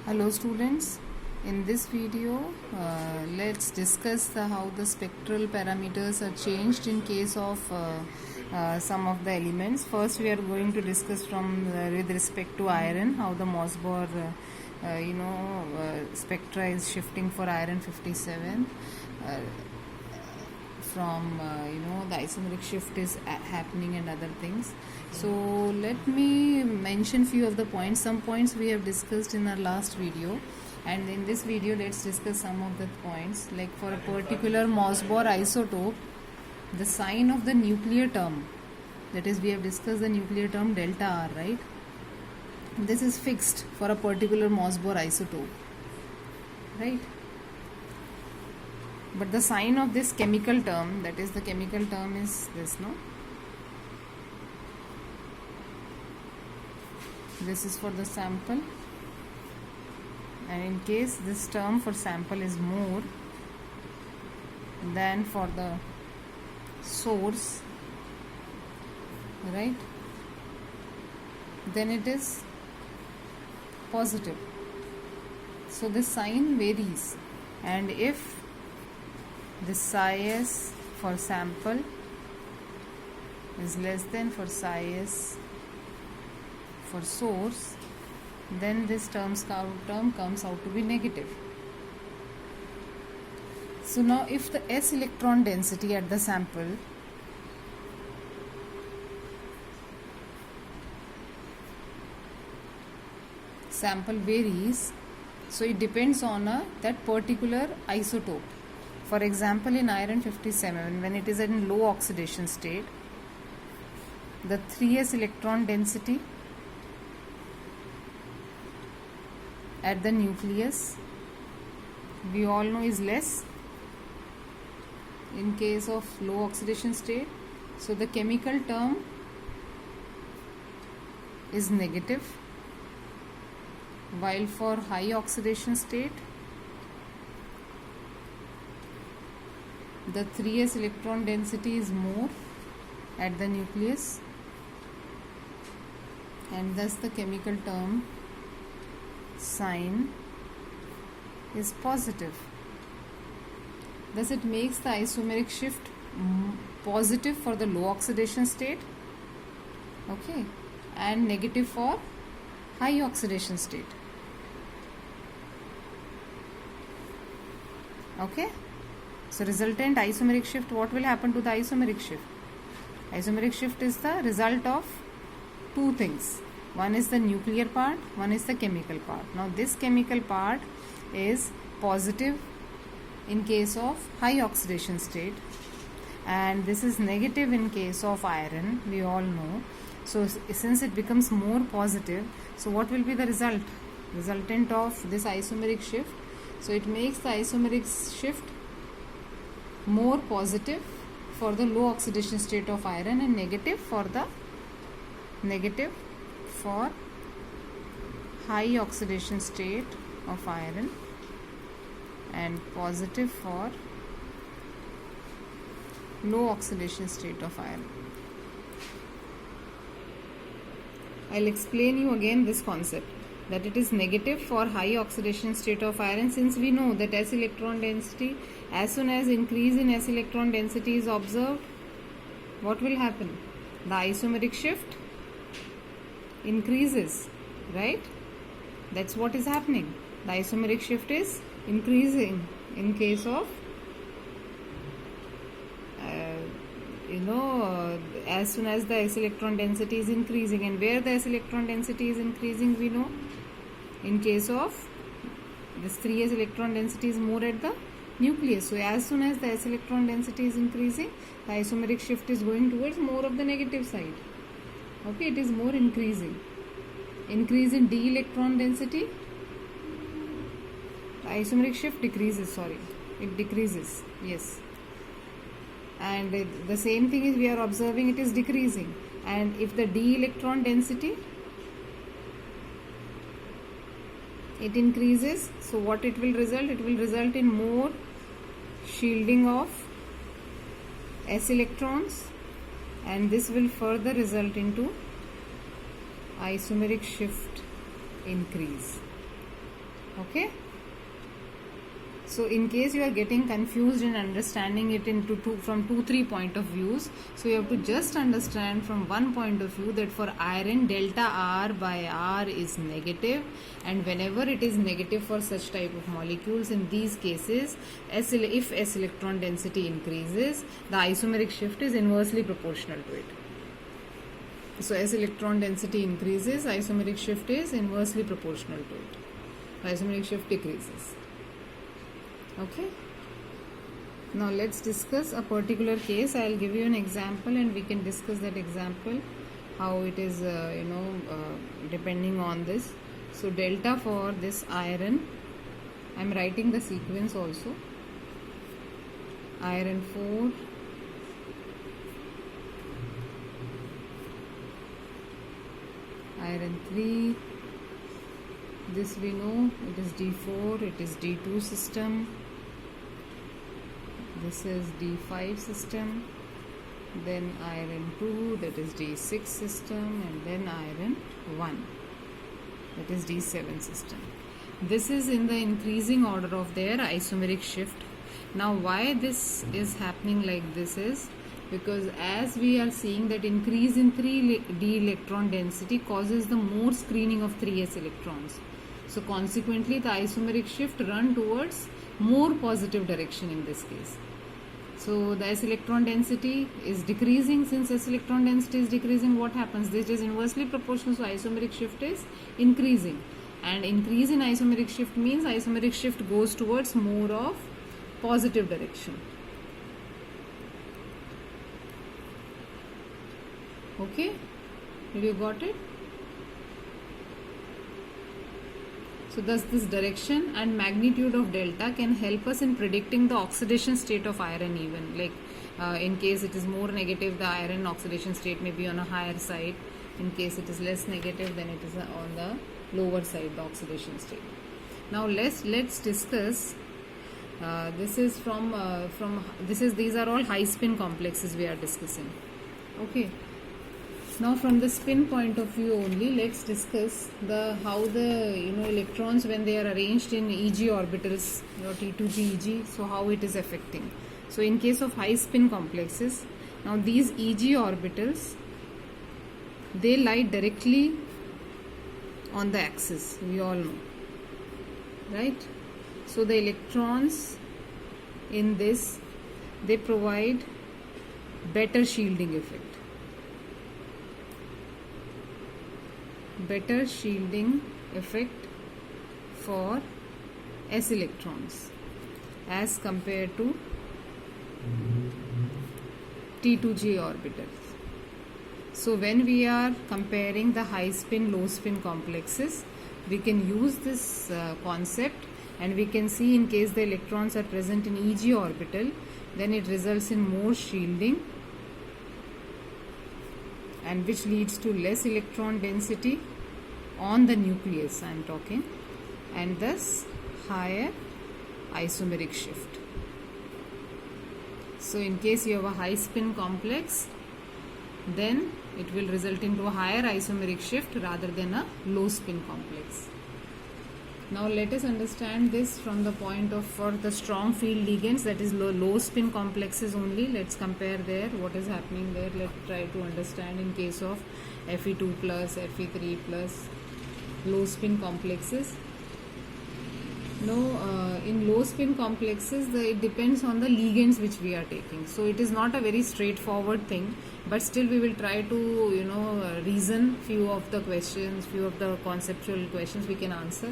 Hello students, in this video let's discuss how the spectral parameters are changed in case of some of the elements. First we are going to discuss from with respect to iron, how the Mossbauer spectra is shifting for iron 57 from the isomeric shift is happening and other things. So let me mention few of the points. Some points we have discussed in our last video, and in this video let's discuss some of the points. Like for a particular Mossbauer isotope, the sign of the nuclear term, that is we have discussed the nuclear term delta R, right? This is fixed for a particular Mossbauer isotope, right? But the sign of this chemical term, that is the chemical term is this, no? This is for the sample, and in case this term for sample is more than for the source, right, then it is positive. So this sign varies, and if this psi s for sample is less than for psi s for source, then this term comes out to be negative. So now if the s electron density at the sample varies, so it depends on that particular isotope. For example, in iron 57, when it is in low oxidation state, the 3s electron density at the nucleus, we all know, is less in case of low oxidation state. So the chemical term is negative, while for high oxidation state, the 3s electron density is more at the nucleus, and thus the chemical term sign is positive. Thus it makes the isomeric shift positive for the low oxidation state, okay, and negative for high oxidation state, okay. So resultant isomeric shift, what will happen to the isomeric shift? Isomeric shift is the result of two things. One is the nuclear part, one is the chemical part. Now this chemical part is positive in case of high oxidation state, and this is negative in case of iron, we all know. So since it becomes more positive, so what will be the resultant of this isomeric shift? So it makes the isomeric shift more positive for the low oxidation state of iron, and negative for high oxidation state of iron, and positive for low oxidation state of iron. I'll explain you again this concept, that it is negative for high oxidation state of iron, since we know that s electron density, as soon as increase in s electron density is observed, what will happen? The isomeric shift increases, right? That's what is happening. The isomeric shift is increasing in case of as soon as the s electron density is increasing. And where the s electron density is increasing, we know, in case of this 3s electron density is more at the nucleus. So as soon as the s electron density is increasing, the isomeric shift is going towards more of the negative side, okay. It is more increasing. Increase in d electron density, the isomeric shift decreases, it decreases, yes. And the same thing is we are observing, it is decreasing. And if the d electron density, it increases, so what it will result? It will result in more shielding of s electrons, and this will further result into isomeric shift increase. Okay. So in case you are getting confused in understanding it into from 2-3 point of views, so you have to just understand from one point of view that for iron delta R by R is negative, and whenever it is negative for such type of molecules, in these cases if S electron density increases, the isomeric shift is inversely proportional to it. So as electron density increases, isomeric shift is inversely proportional to it. Isomeric shift decreases. Okay. Now let's discuss a particular case. I'll give you an example and we can discuss that example, how it is depending on this. So delta for this iron, I'm writing the sequence also. Iron 4, iron 3, this we know it is D4, it is D2 system, this is D5 system, then iron 2, that is D6 system, and then iron 1, that is D7 system. This is in the increasing order of their isomeric shift. Now why this is happening like this is because as we are seeing that increase in 3d electron density causes the more screening of 3s electrons. So consequently the isomeric shift run towards more positive direction in this case. So the S electron density is decreasing. Since S electron density is decreasing, what happens? This is inversely proportional, so isomeric shift is increasing. And increase in isomeric shift means isomeric shift goes towards more of positive direction. Okay? Did you got it? So thus this direction and magnitude of delta can help us in predicting the oxidation state of iron even. Like in case it is more negative, the iron oxidation state may be on a higher side. In case it is less negative, then it is on the lower side, the oxidation state. Now let's discuss. These are all high spin complexes we are discussing. Okay. Now from the spin point of view only, let's discuss how the electrons when they are arranged in Eg orbitals, T2g Eg, so how it is affecting. So in case of high spin complexes, now these Eg orbitals, they lie directly on the axis, we all know, right? So the electrons in this, they provide better shielding effect. Better shielding effect for S electrons as compared to T2g orbitals. So when we are comparing the high spin low spin complexes, we can use this concept and we can see in case the electrons are present in Eg orbital, then it results in more shielding, and which leads to less electron density on the nucleus I am talking, and thus higher isomeric shift. So in case you have a high spin complex, then it will result into a higher isomeric shift rather than a low spin complex. Now let us understand this from the point of for the strong field ligands, that is low spin complexes only. Let's compare there what is happening there. Let's try to understand in case of Fe2 plus, Fe3 plus, low spin complexes. In low spin complexes, it depends on the ligands which we are taking. So it is not a very straightforward thing, but still we will try to reason few of the questions, few of the conceptual questions we can answer.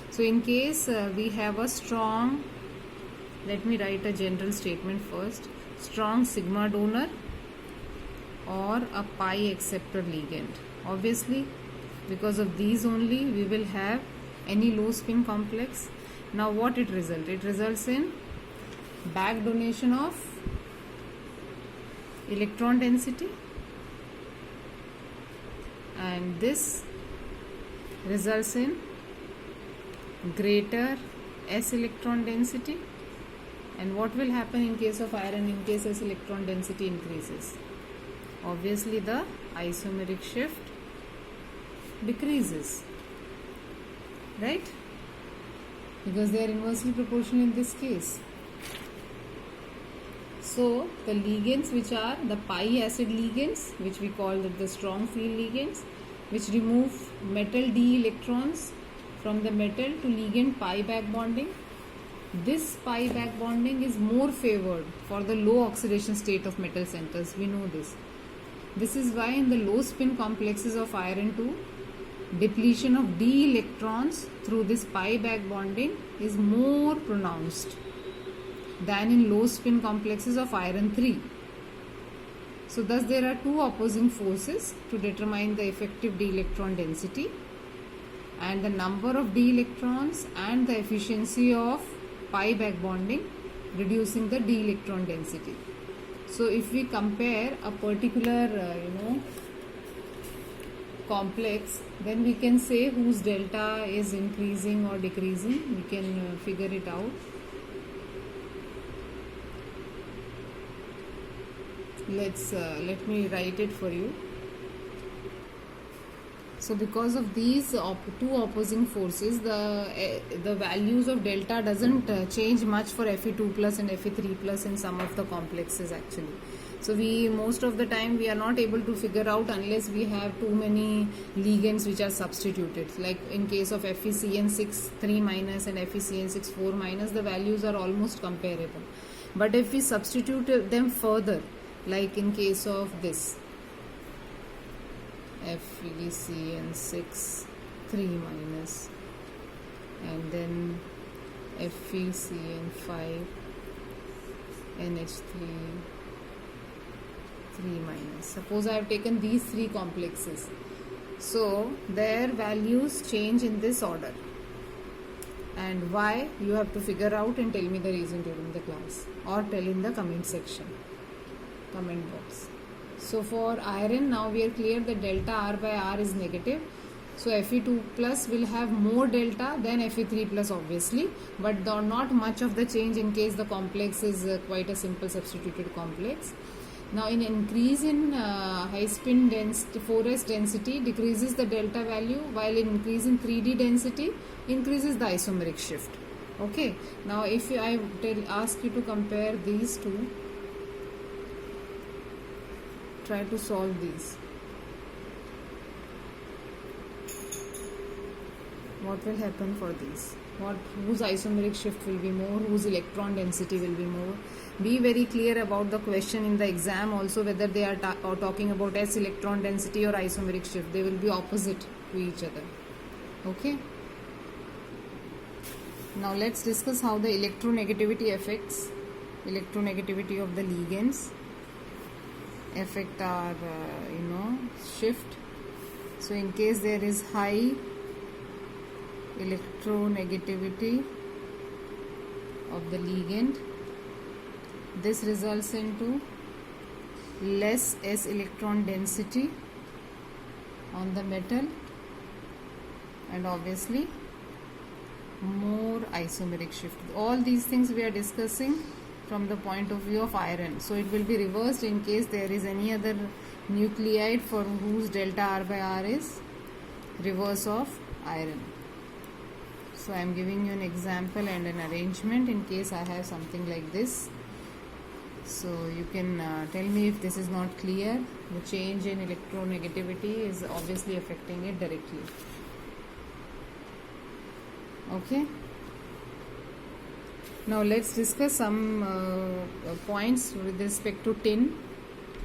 So in case we have a strong, let me write a general statement first, strong sigma donor or a pi acceptor ligand. Obviously, because of these only we will have any low spin complex. Now what it results? It results in back donation of electron density, and this results in greater S electron density. And what will happen in case of iron in case S electron density increases? Obviously the isomeric shift decreases, right? because they are inversely proportional in this case. So the ligands, which are the pi acid ligands, which we call the strong field ligands, which remove metal d electrons from the metal to ligand pi back bonding. This pi back bonding is more favored for the low oxidation state of metal centers. We know this. This is why in the low spin complexes of iron 2, depletion of d electrons through this pi back bonding is more pronounced than in low spin complexes of iron 3. So thus there are two opposing forces to determine the effective d electron density, and the number of d electrons and the efficiency of pi back bonding reducing the d electron density. So if we compare a particular complex, then we can say whose delta is increasing or decreasing. We can figure it out. Let me write it for you. So because of these two opposing forces, the values of delta doesn't change much for Fe2 plus and Fe3 plus in some of the complexes actually. So most of the time we are not able to figure out unless we have too many ligands which are substituted. Like in case of FeCN6 3 minus and FeCN6 4 minus, the values are almost comparable. But if we substitute them further, like in case of this FeCN6 3 minus and then FeCN5 NH3 3 minus. Suppose I have taken these three complexes. So their values change in this order. And why, you have to figure out and tell me the reason during the class, or tell in the comment section, comment box. So for iron, now we are clear that delta R by R is negative. So Fe2 plus will have more delta than Fe3 plus obviously, but not much of the change in case the complex is quite a simple substituted complex. Now in increase in high spin density, 4s density decreases the delta value, while in increase in 3d density increases the isomeric shift. Okay, now if I ask you to compare these two, try to solve these. What will happen for these? Whose isomeric shift will be more, whose electron density will be more? Be very clear about the question in the exam also, whether they are talking about S electron density or isomeric shift. They will be opposite to each other. Okay. Now let's discuss how the electronegativity affects electronegativity of the ligands affect our shift. So in case there is high electronegativity of the ligand, this results into less S electron density on the metal and obviously more isomeric shift. All these things we are discussing from the point of view of iron. So it will be reversed in case there is any other nuclide for whose delta R by R is reverse of iron. So I am giving you an example and an arrangement in case I have something like this. So you can tell me if this is not clear. The change in electronegativity is obviously affecting it directly. Okay. Now let's discuss some points with respect to tin.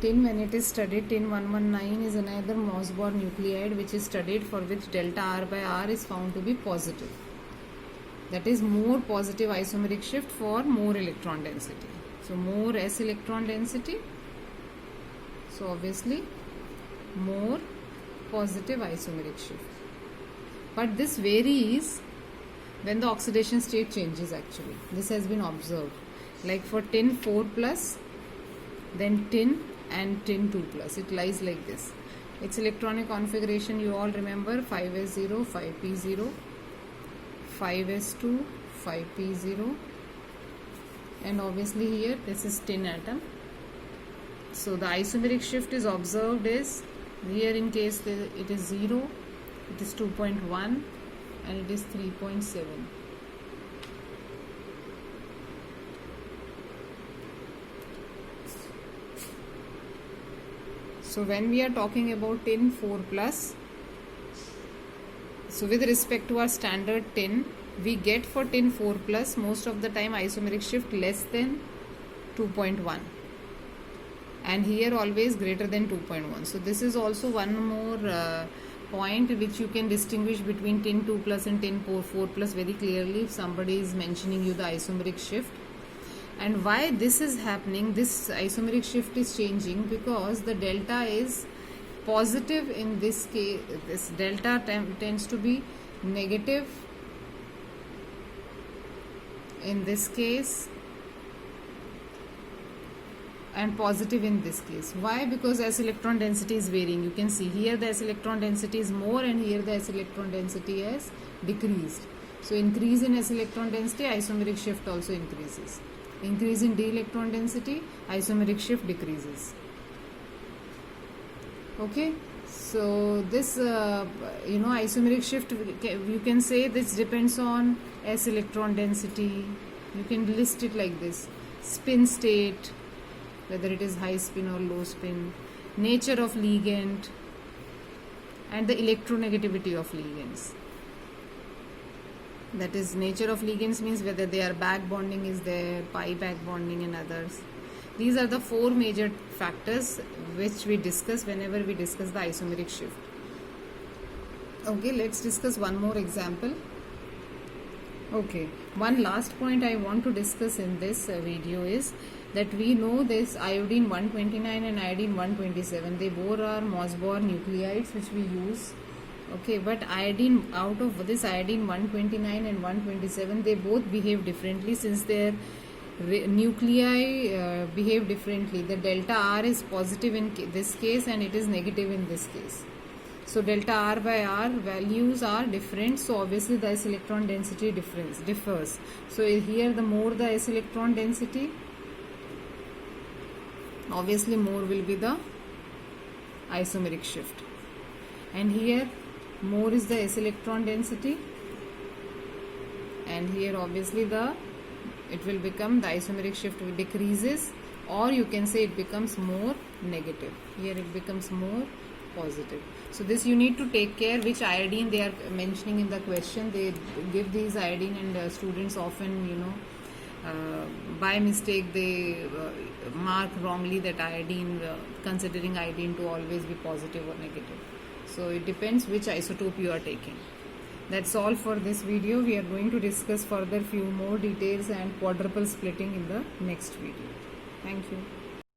Tin, when it is studied, tin 119 is another Mossbauer nuclide which is studied, for which delta R by R is found to be positive. That is more positive isomeric shift for more electron density. So more S electron density, so obviously more positive isomeric shift. But this varies when the oxidation state changes actually. This has been observed. Like for tin 4 plus, then tin and tin 2 plus. It lies like this. Its electronic configuration you all remember: 5s0, 5p0, 5s2, 5p0, and obviously here this is tin atom. So the isomeric shift is observed is here, in case it is 0, it is 2.1 and it is 3.7. So when we are talking about tin 4 plus, so with respect to our standard tin, we get for tin 4 plus most of the time isomeric shift less than 2.1, and here always greater than 2.1. So this is also one more point which you can distinguish between tin 2 plus and tin 4 plus very clearly if somebody is mentioning you the isomeric shift. And why this is happening, this isomeric shift is changing, because the delta is positive in this case. This delta tends to be negative in this case and positive in this case. Why? Because S electron density is varying. You can see here the S electron density is more and here the S electron density has decreased. So increase in S electron density, isomeric shift also increases. Increase in D electron density, isomeric shift decreases. Okay, so this isomeric shift, you can say this depends on S electron density. You can list it like this: spin state, whether it is high spin or low spin, nature of ligand, and the electronegativity of ligands. That is, nature of ligands means whether they are back bonding is there, pi back bonding and others. These are the four major factors which we discuss whenever we discuss the isomeric shift. Okay, let's discuss one more example. Okay, one last point I want to discuss in this video is that we know this iodine 129 and iodine 127, they both are Mossbauer nuclides which we use. Okay, but iodine, out of this iodine 129 and 127, they both behave differently since their nuclei behave differently. The delta R is positive in this case and it is negative in this case. So delta R by R values are different, so obviously the S electron density differs. So here the more the S electron density, obviously more will be the isomeric shift. And here more is the S electron density, and here obviously it will become the isomeric shift decreases, or you can say it becomes more negative. Here it becomes more positive. So this you need to take care which iodine they are mentioning in the question. They give these iodine and students often by mistake they mark wrongly that iodine, considering iodine to always be positive or negative. So it depends which isotope you are taking. That's all for this video. We are going to discuss further few more details and quadruple splitting in the next video. Thank you.